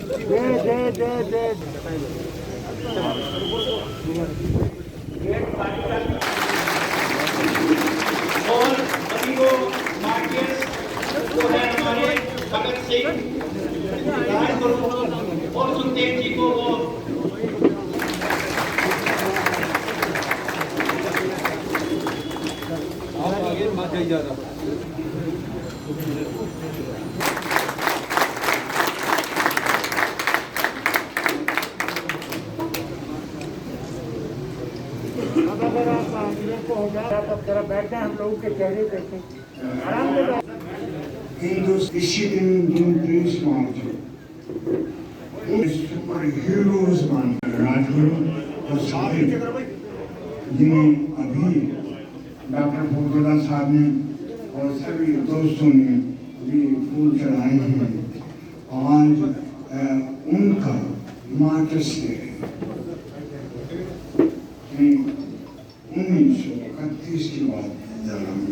और अभी वो मार्टियस जो है हमारे भगत सिंह और सुखदेव जी को वो आगे मत जा रहा अगर आप आंदोलन को हो जाए तब जरा बैठ जाए, हम लोगों के चेहरे देखें आराम से। इसी दिन 30 मार्च सुपर हीरोज मानते राजगुरु और सारे जिन्हें अभी डॉक्टर फौजुल्ला साहब ने और सभी दोस्तों ने भी फूल चढ़ाए हैं। आज उनका मार्टर्स डे 1931 की बात कर रहा हूँ।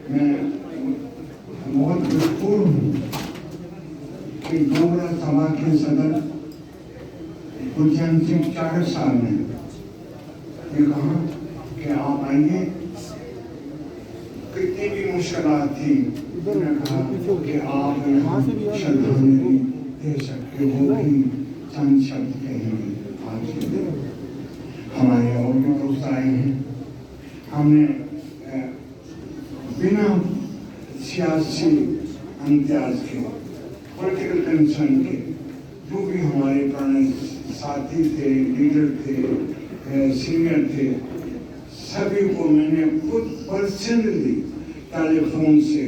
मैं बहुत मजबूर हूँ कि डोगरा सभा के सदर गुरचरण सिंह चागर साहब ने ये कहा कि आप आइए, कितनी भी मुश्किलात थी उन्होंने कहा कि आप यहाँ श्रद्धांजलि दे सकते हो, भी चंद शब्द कहेंगे। आज हमारे और भी दोस्त आए हैं। हमने बिना सियासी इम्तियाज के, पॉलिटिकल कंसर्न के, जो भी हमारे पुराने साथी थे, लीडर थे, सीनियर थे, सभी को मैंने खुद पर्सनली टेलीफोन से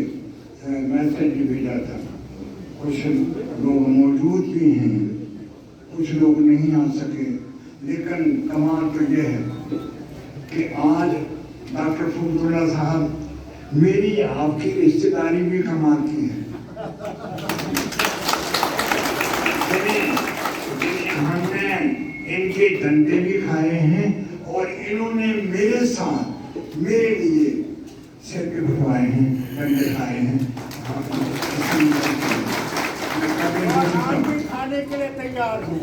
मैसेज भेजा था। कुछ लोग मौजूद भी हैं, कुछ लोग नहीं आ सके, लेकिन कमाल तो यह है कि आज डॉक्टर फौजुल्ला साहब मेरी आपकी रिश्तेदारी भी कमाल की है। हमने इनके डंडे भी खाए हैं और इन्होंने मेरे साथ मेरे लिए सिर पे उठवाए हैं, डंडे खाए हैं। खाने के लिए तैयार हूँ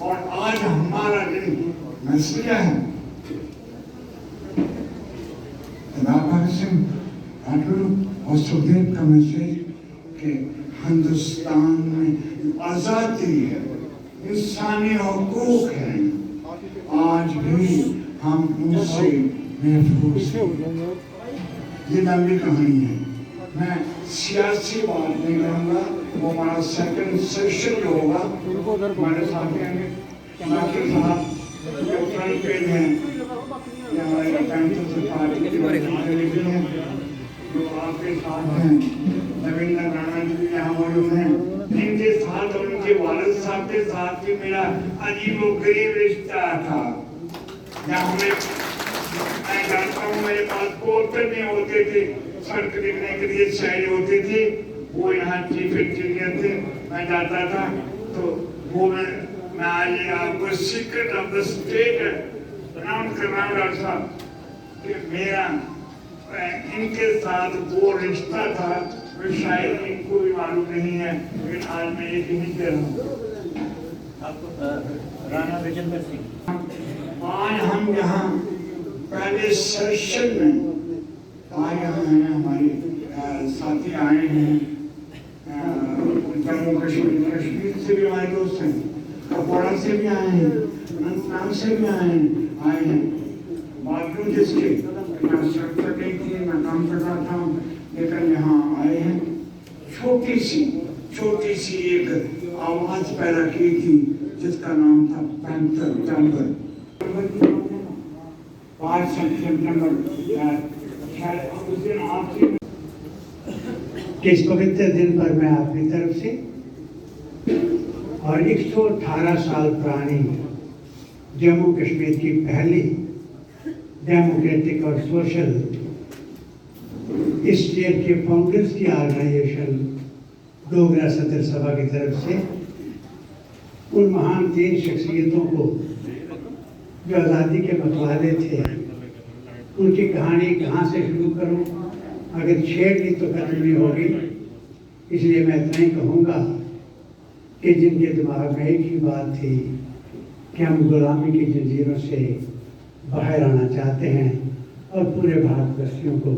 और आज हमारा दिन मैसूरिया है। भगत सिंह राजगुरु और सुखदेव का मैसेज कि हिंदुस्तान में आज़ादी है, इंसानी हकूक है, आज भी हम उनसे महफूज हैं। ये लंबी कहानी है, मैं सियासी बात नहीं करूँगा। वो हमारा सेकंड सेशन जो होगा हमारे साथ आएंगे डॉक्टर साहब जो फ्रंट पेज हैं, ये हमारे पैंथर्स पार्टी के प्रतिनिधि हैं जो आपके साथ हैं। नवीन राणा जी भी यहाँ मौजूद हैं। इनके साथ और उनके वालिद साहब के साथ भी मेरा अजीबोगरीब रिश्ता था। जहाँ मैं जानता हूँ मेरे पास पोस्टर नहीं होते थे, सड़क लिखने के लिए शायरी होती थी, वो यहाँ चीफ इंजीनियर थे। मैं जाता था तो वो मैं आज आपको secret of the state announce कर रहा हूँ डॉक्टर साहब कि मेरा इनके साथ वो रिश्ता था, वो शायद इनको भी मालूम नहीं है, लेकिन आज मैं ये नहीं कह रहा हूँ। राणा विजेंद्र सिंह, आज हम यहाँ पहले सेशन में आए हैं, हमारे साथी आए हैं जम्मू कश्मीर से भी हमारे दोस्त हैं, कपवाड़ा से भी आए हैं, अनंतनाग से भी आए हैं। बावजूद इसके मैं सुरक्षा नहीं थी, मैं काम कर रहा था, लेकिन यहाँ आए हैं। छोटी सी एक आवाज पैदा की थी जिसका नाम था पैंथर चैम्बर। 5 सितंबर उस दिन आपसे इस पवित्र दिन पर मैं अपनी तरफ से और 118 साल पुरानी जम्मू कश्मीर की पहली डेमोक्रेटिक और सोशल स्टेट के फाउंडर्स की ऑर्गेनाइजेशन डोगरा सदर सभा की तरफ से उन महान 3 शख्सियतों को जो आज़ादी के मतवाले थे उनकी कहानी कहाँ से शुरू करूं, अगर छेड़ ली तो खत्म नहीं होगी। इसलिए मैं इतना ही कहूँगा कि जिनके दिमाग में एक ही बात थी कि हम गुलामी की जंजीरों से बाहर आना चाहते हैं और पूरे भारतवासियों को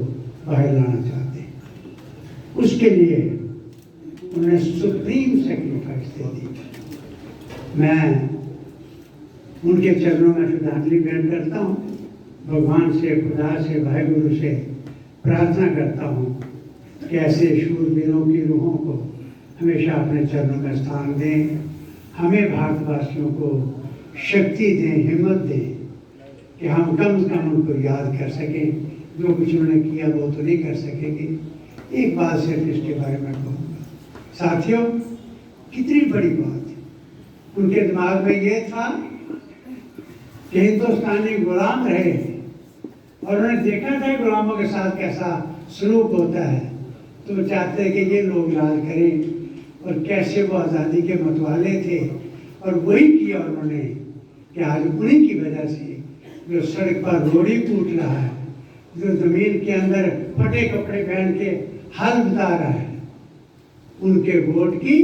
बाहर लाना चाहते हैं, उसके लिए उन्होंने सुप्रीम सेक्रीफाइस दे दी। मैं उनके चरणों में श्रद्धांजलि भेंट करता हूँ। भगवान से, खुदा से, वाहिगुरु से प्रार्थना करता हूँ कि ऐसे शूरवीरों की रूहों को हमेशा अपने चरणों में स्थान दें, हमें भारतवासियों को शक्ति दें, हिम्मत दें कि हम कम से कम उनको याद कर सकें। जो कुछ उन्होंने किया वो तो नहीं कर सकेंगे। एक बात सिर्फ इसके बारे में कहूँगा, साथियों, कितनी बड़ी बात है। उनके दिमाग में ये था कि हिंदुस्तानी गुलाम रहे और उन्होंने देखा था गुलामों के साथ कैसा सलूक होता है, तो वो चाहते हैं कि ये लोग राज करें और कैसे वो आज़ादी के मतवाले थे। और वही किया उन्होंने कि आज उन्हीं की वजह से जो सड़क पर रोड़ी कूट रहा है, जो जमीन के अंदर फटे कपड़े पहन के हल बता रहा है, उनके वोट की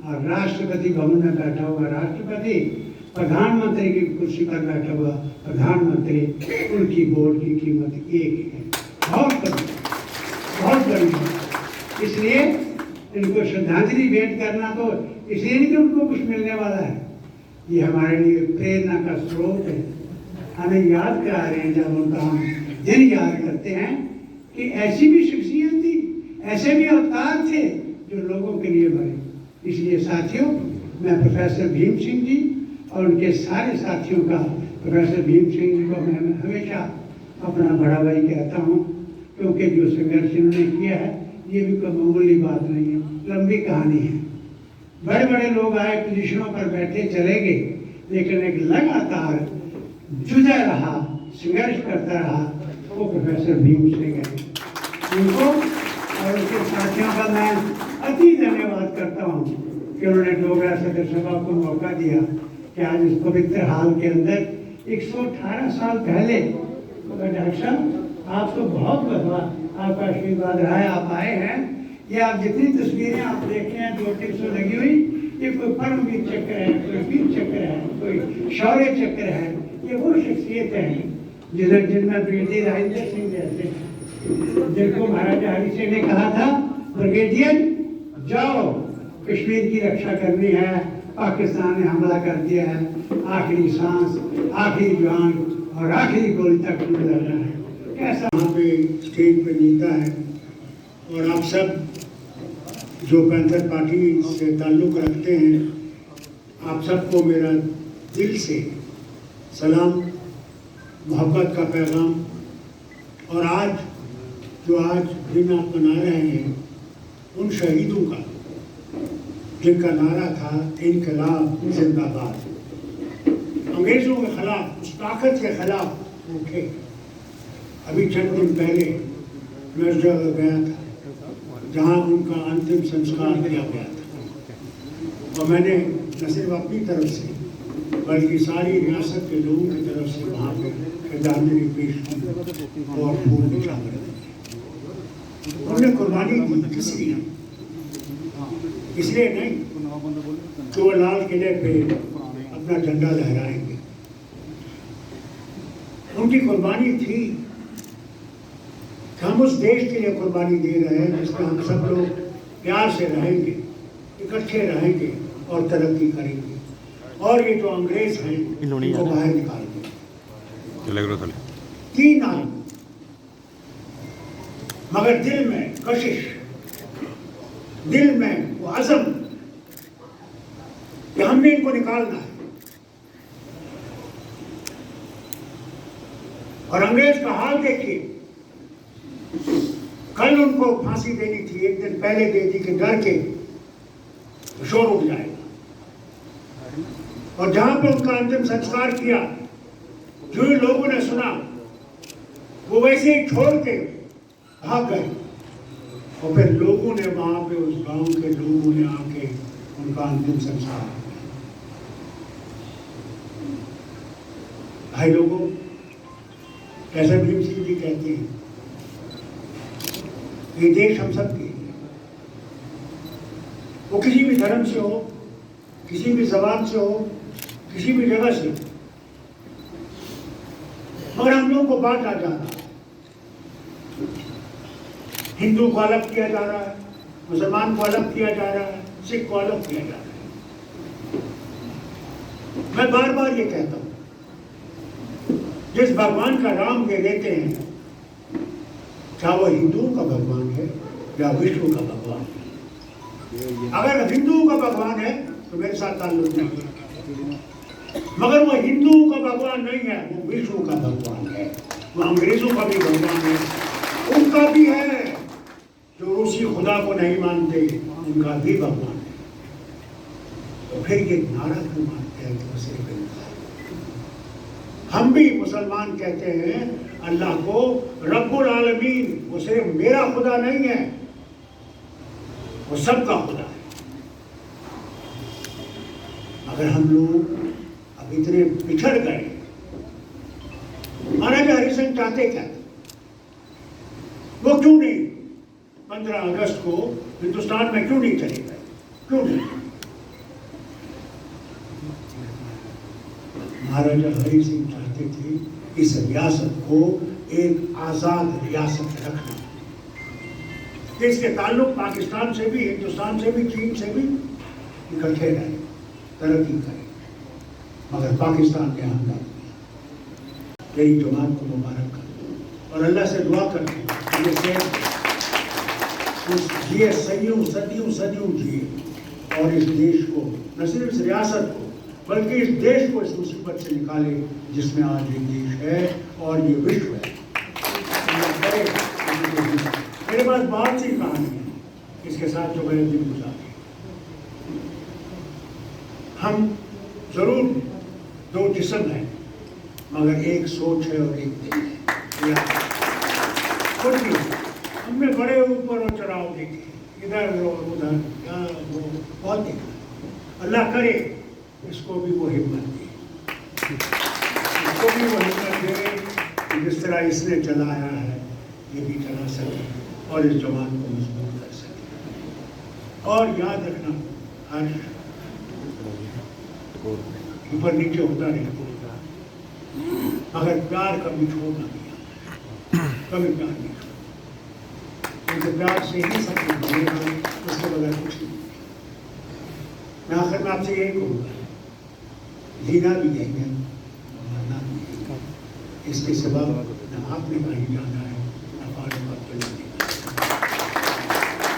और राष्ट्रपति भवन में बैठा हुआ राष्ट्रपति, प्रधानमंत्री की कुर्सी पर बैठा हुआ प्रधानमंत्री, उनकी वोट की कीमत एक है। बहुत बड़ी, बहुत बड़ी। इसलिए इनको श्रद्धांजलि भेंट करना तो इसलिए नहीं कि उनको कुछ मिलने वाला है, ये हमारे लिए प्रेरणा का स्रोत है। हमें याद करा रहे हैं, जब उनका हम दिन याद करते हैं कि ऐसी भी शख्सियत थी, ऐसे भी अवतार थे जो लोगों के लिए मरे। इसलिए साथियों, मैं प्रोफेसर भीम सिंह जी और उनके सारे साथियों का, प्रोफेसर भीम सिंह जी को मैं हमेशा अपना बड़ा भाई कहता हूँ, क्योंकि जो संघर्ष इन्होंने किया है ये भी कोई मामूली बात नहीं है, लंबी कहानी है। बड़े बड़े लोग आए, पोजीशनों पर बैठे, चले गए, लेकिन एक लगातार जुझा रहा, संघर्ष करता रहा, वो प्रोफेसर भीम सिंह है। उनको और उनके साथियों का मैं अति धन्यवाद करता हूँ कि उन्होंने डोगरा सदर सभा को मौका दिया कि आज इस पवित्र हाल के अंदर 118 साल पहले, डॉक्टर साहब आप तो बहुत बदला, आपका आशीर्वाद रहा है, आप आए हैं। ये आप जितनी तस्वीरें आप देखे हैं 200-300 लगी हुई, ये कोई परमवीर चक्र है, कोई वीर चक्र है, कोई शौर्य चक्र है। ये वो शख्सियतें हैं जिनमें ब्रिगेडियर राजेंद्र सिंह जैसे, जिनको महाराजा हरि सिंह ने कहा था, ब्रिगेडियर जाओ, कश्मीर की रक्षा करनी है, पाकिस्तान ने हमला कर दिया है, आखिरी सांस, आखिरी जान और आखिरी गोली तक लड़ना है। कैसा यहाँ पे स्टेज पे नीता है और आप सब जो पैंथर पार्टी से ताल्लुक़ रखते हैं, आप सबको मेरा दिल से सलाम, मोहब्बत का पैगाम। और आज दिन आप मना रहे हैं उन शहीदों का, जिनका नारा था इनकलाब जिंदाबाद, अंग्रेजों के खिलाफ, उस ताकत के खिलाफ उठे। अभी चंद दिन पहले मैं उस जगह गया था जहाँ उनका अंतिम संस्कार किया गया था, और मैंने न सिर्फ अपनी तरफ से बल्कि सारी रियासत के लोगों की तरफ से वहाँ पे श्रद्धांजलि पेश की और फूल बिछाकर उन्होंने कुर्बानी दी। किस लिए? इसलिए नहीं कि वो लाल किले पे अपना झंडा लहराएंगे। उनकी कुर्बानी थी कि हम उस देश के लिए कुर्बानी दे रहे हैं जिसमें हम सब लोग प्यार से रहेंगे, इकट्ठे रहेंगे और तरक्की करेंगे, और ये जो अंग्रेज हैं इनको बाहर निकालेंगे। 3 आदमी, मगर दिल में कशिश, दिल में वो अज़म कि हमने इनको निकालना है। और अंग्रेज का हाल देखिए, कल उनको फांसी देनी थी, एक दिन पहले दे दी कि डर के शोर उठ जाएगा। और जहां पे उनका अंतिम संस्कार किया, जो ही लोगों ने सुना वो वैसे ही छोड़ के भाग गए। और फिर लोगों ने वहां पे, उस गांव के लोगों ने आके उनका अंतिम संस्कार किया। भाई लोगों, ऐसा भीम सिंह जी कहते हैं, ये देश हम सब के, वो किसी भी धर्म से हो, किसी भी जबान से हो, किसी भी जगह से हो, मगर हम लोगों को बांटा जा रहा है। हिंदू को अलग किया जा रहा है, मुसलमान को अलग किया जा रहा है, सिख को अलग किया जा रहा है। मैं बार बार ये कहता हूं, जिस भगवान का नाम ये लेते हैं, क्या वो हिंदुओं का भगवान है या विष्णु का भगवान है? अगर हिंदुओं का भगवान है तो मेरे साथ ताल्लुक नहीं है, मगर वो हिंदुओं का भगवान नहीं है, वो विष्णु का भगवान है। वो अंग्रेजों का भी भगवान है, उनका भी है। जो रूसी खुदा को नहीं मानते, उनका भी भगवान है। तो फिर ये नारा क्यों मानते हैं कि वो सिर्फ इनका है? हम भी मुसलमान कहते हैं अल्लाह को रब्बुल आलमीन, वो सिर्फ मेरा खुदा नहीं है, वो सबका खुदा है। अगर हम लोग अब इतने पिछड़ गए, महाराजा हरि सिंह चाहते क्या थे? वो क्यों नहीं 15 अगस्त को हिंदुस्तान में क्यों नहीं चले गए? क्यों नहीं? महाराजा हरि सिंह चाहते थे इस रियासत को एक आजाद रियासत रखना, इसके ताल्लुक पाकिस्तान से भी, हिंदुस्तान से भी, चीन से भी इकट्ठे रहे, तरक्की करें। मगर पाकिस्तान ने हमला किया। तेरी जमात को मुबारक कर और अल्लाह से दुआ करते हैं जिए, सदियों सदियों सदियों जिए और इस देश को, न सिर्फ इस रियासत को, बल्कि इस देश को इस मुसीबत से निकाले जिसमें आज ये देश है और ये विश्व है। मेरे पास बहुत सी कहानी है इसके साथ जो मैंने दिन गुजारे। हम जरूर दो जिस्म हैं, मगर एक सोच है और एक दिल है। कुछ नहीं, हमने बड़े ऊपर और चढ़ाव देखे, इधर और उधर, यहाँ वो बहुत देखा। अल्लाह करे इसको भी वो हिम्मत दे, इसको भी वो हिम्मत दे कि जिस तरह इसने चलाया है ये भी चला सके और इस जमात को मजबूत कर सके। और याद रखना, हर ऊपर नीचे होता रहेगा, मगर प्यार कभी छोड़ना नहीं, कभी प्यार नहीं छोड़ना, क्योंकि प्यार से ही सब कुछ बनेगा, उसके बगैर कुछ नहीं। मैं आखिर में आपसे यही कहूँगा, जीना भी यही है, मरना भी यही है। इसके सिवा न आपने कहीं जाना है, न पानी का चलना है।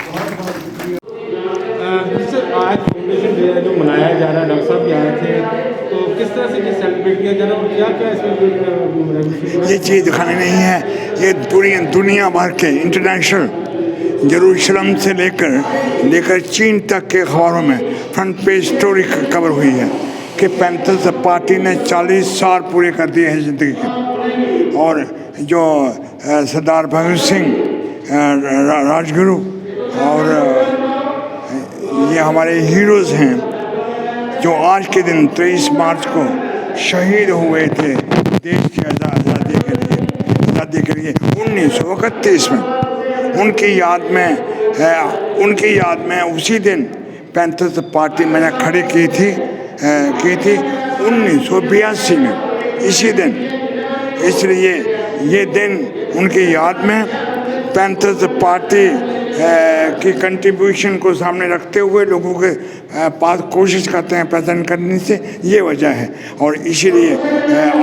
बहुत बहुत शुक्रिया। सर, आज फाउंडेशन डे जो मनाया जा रहा है, डॉक्टर साहब भी आए थे, तो किस तरह से सेलिब्रेट किया जा रहा है और क्या क्या इसमें? ये चीज़ दिखाने नहीं है, ये दुनिया भर के इंटरनेशनल यरूशलेम से लेकर चीन तक के खबरों में फ्रंट पेज स्टोरी कवर हुई है कि पैंथर्स पार्टी ने 40 साल पूरे कर दिए हैं ज़िंदगी के। और जो सरदार भगत सिंह राजगुरु और ये हमारे हीरोज़ हैं जो आज के दिन 23 मार्च को शहीद हुए थे देश की आज़ादी के लिए 1931 में। उनकी याद में उसी दिन पैंथर्स पार्टी मैंने खड़ी की थी 1982 में, इसी दिन। इसलिए ये दिन उनकी याद में पैंथर्स पार्टी की कंट्रीब्यूशन को सामने रखते हुए लोगों के पास कोशिश करते हैं प्रेजेंट करने से, ये वजह है। और इसीलिए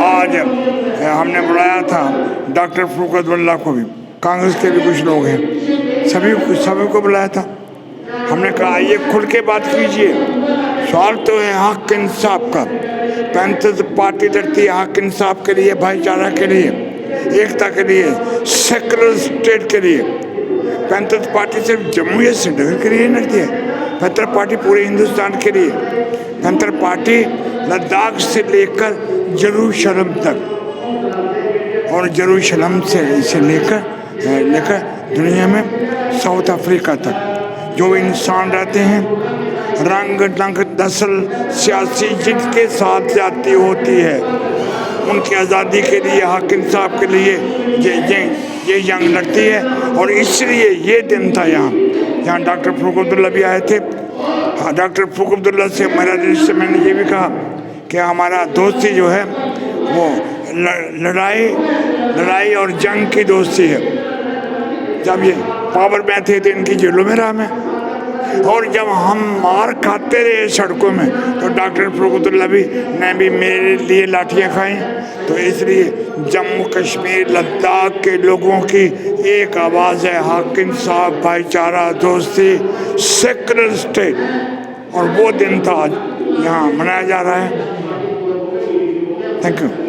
आज हमने बुलाया था डॉक्टर फरूक अब्दुल्ला को भी, कांग्रेस के भी कुछ लोग हैं, सभी को बुलाया था। हमने कहा आइए खुल के बात कीजिए, सवाल तो है हक इंसाफ का। पैंथर्स पार्टी लड़ती है हक इंसाफ के लिए, भाईचारा के लिए, एकता के लिए, सेकुलर स्टेट के लिए। पैंथर्स पार्टी सिर्फ जम्मू या श्रीनगर के लिए लड़ती है, पैंथर पार्टी पूरे हिंदुस्तान के लिए। पैंथर पार्टी लद्दाख से लेकर यरूशलेम तक और यरूशलेम से इसे लेकर दुनिया में साउथ अफ्रीका तक जो इंसान रहते हैं, रंग नस्ल सियासी जिनके साथ जाती होती है, उनकी आज़ादी के लिए, हक इंसाफ के लिए ये जंग लगती है। और इसलिए ये दिन था यहाँ डॉक्टर फ़ारूक अब्दुल्ला भी आए थे। हाँ, डॉक्टर फ़ारूक अब्दुल्ला से मेरा रिश्ते, मैंने ये भी कहा कि हमारा दोस्ती जो है वो लड़ाई और जंग की दोस्ती है। जब ये पावर में थे तो इनकी जेलों में रहा मैं, और जब हम मार खाते रहे सड़कों में तो डॉक्टर फ़ारूक अब्दुल्ला ने भी मेरे लिए लाठियाँ खाई। तो इसलिए जम्मू कश्मीर लद्दाख के लोगों की एक आवाज़ है, हक इंसाफ भाईचारा दोस्ती सेक्युलर स्टेट, और वो दिन था आज यहाँ मनाया जा रहा है। Thank you.